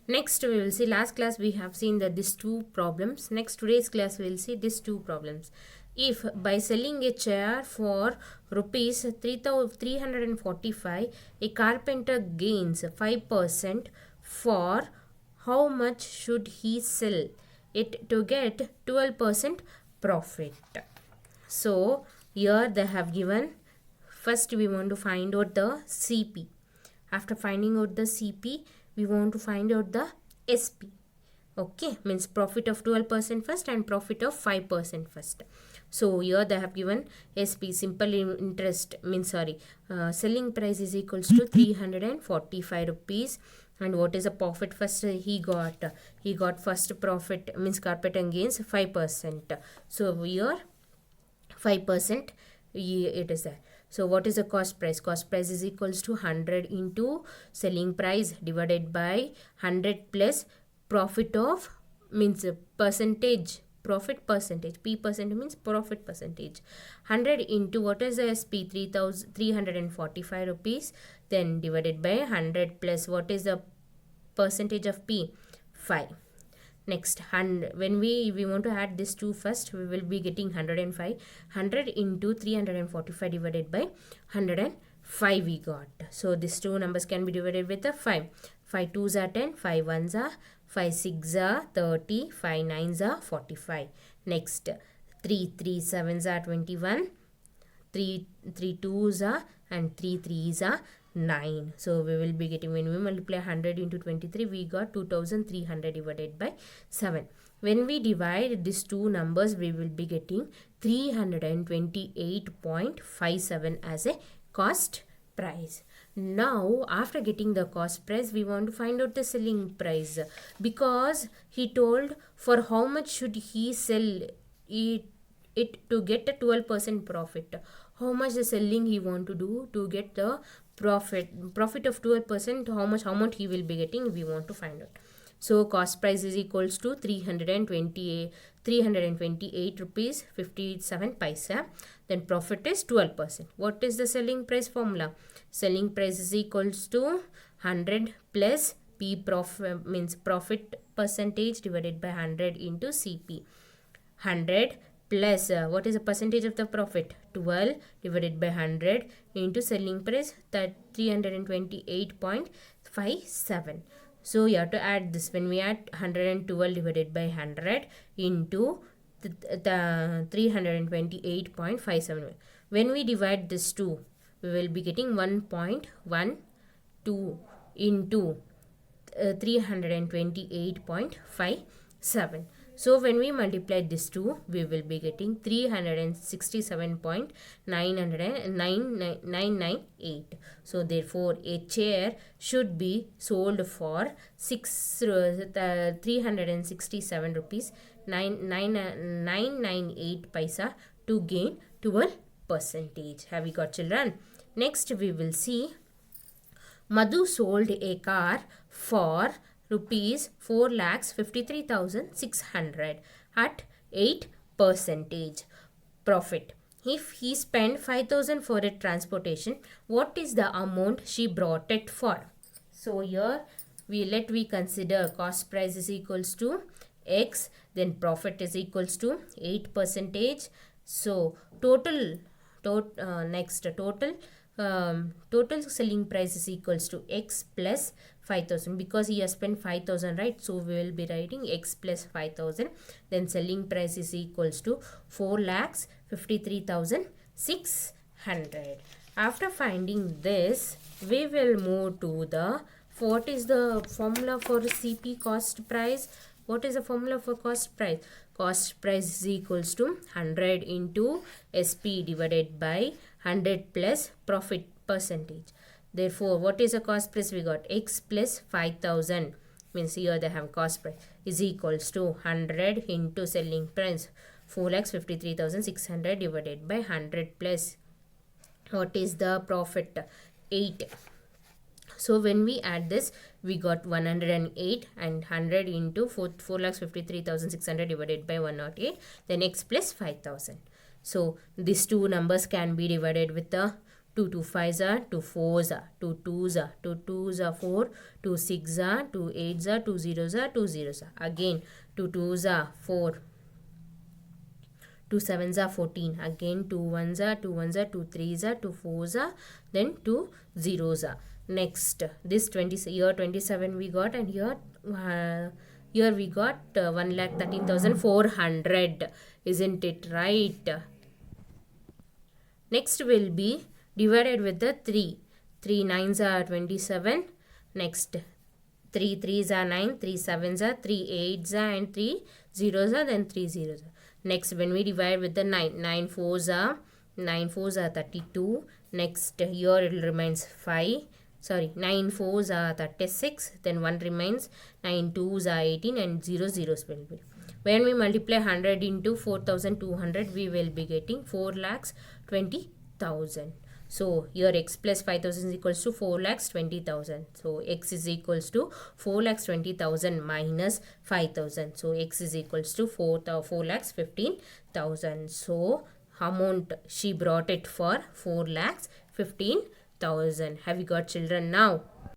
Next we will see, last class we have seen that these two problems. Next today's class we will see these two problems. If by selling a chair for rupees 345 a carpenter gains 5%, for how much should he sell it to get 12% profit? So here they have given, first we want to find out the CP. After finding out the CP, we want to find out the SP. Okay, means profit of 12% first and profit of 5% first. So here they have given SP, simple interest, means selling price is equals to 345 rupees. And what is the profit first he got first profit, means carpenter gains 5%. So here 5% it is there. So what is the cost price? Cost price is equals to 100 into selling price divided by 100 plus profit of, means percentage, profit percentage, P percent means profit percentage. 100 into what is the SP, 345 rupees, then divided by 100 plus what is the percentage of P, 5. Next, when we want to add this two first, we will be getting 105. 100 into 345 divided by 105 we got. So these two numbers can be divided with a 5. 5 2s are 10, 5 1s are, 5 6s are 30, 5 9s are 45. Next, 3 3 7s are 21, 3 3 2s are, and 3 3s are 9. So we will be getting, when we multiply 100 into 23, we got 2300 divided by 7. When we divide these two numbers, we will be getting 328.57 as a cost price. Now after getting the cost price, we want to find out the selling price, because he told for how much should he sell it to get a 12% profit. How much the selling he want to do to get the profit of 12%, how much amount he will be getting, we want to find out. So cost price is equals to 328 rupees 57 paisa. Then profit is 12%. What is the selling price formula? Selling price is equals to 100 plus P profit, means profit percentage divided by 100 into CP. 100 plus what is the percentage of the profit? 12 divided by 100 into selling price, that 328.57. So you have to add this. When we add 112 divided by 100 into the 328.57, when we divide this two, we will be getting 1.12 into 328.57. So when we multiply this two, we will be getting 367.998. So therefore a chair should be sold for 367 rupees 998 paisa to gain 12%. Have you got, children? Next we will see, Madhu sold a car for rupees 4,53,600 at 8% profit. If he spent 5,000 for its transportation, what is the amount she brought it for? So here we consider cost price is equals to X, then profit is equals to 8%. So total selling price is equals to X plus 5,000, because he has spent 5,000, right? So we will be writing X plus 5,000. Then selling price is equals to 4,53,600. After finding this, we will move to the, what is the formula for CP, cost price? What is the formula for cost price? Cost price is equals to 100 into SP divided by 100 plus profit percentage. Therefore, what is the cost price? We got X plus 5,000, means here they have cost price, is equals to 100 into selling price, 4,53,600 divided by 100 plus what is the profit, 8. So when we add this, we got 108, and 100 into 4,53,600 divided by 108, then X plus 5,000. So these two numbers can be divided with the 2 2 5s are 2 4s are 2 2s are 2 2s are 4, 2 6s are 2 8s are 2 0s are 2 0s are. Again 2 2s are 4, 2 7s are 14. Again 2 1s are 2 1s are 2 3s are 2 4s are, then 2 zeros are. Next this 20 year 27 we got, and here we got 1,13,400. Isn't it right? Next will be divided with the 3. 3 9s are 27. Next 3 3s are 9, 3 7s are 3 8s are, and 3 zeros are, then 3 zeros are. Next when we divide with the 9, 9 4s are 32. Next here it remains 5. Sorry, 9 4s are 36. Then 1 remains, 9 2s are 18, and 0 zeros will be. When we multiply 100 into 4,200, we will be getting 4,20,000. So here x plus 5,000 is equals to 4,20,000. So x is equals to 4,20,000 minus 5,000. So x is equals to 4,15,000. So amount she brought it for 4,15,000. Have you got children now?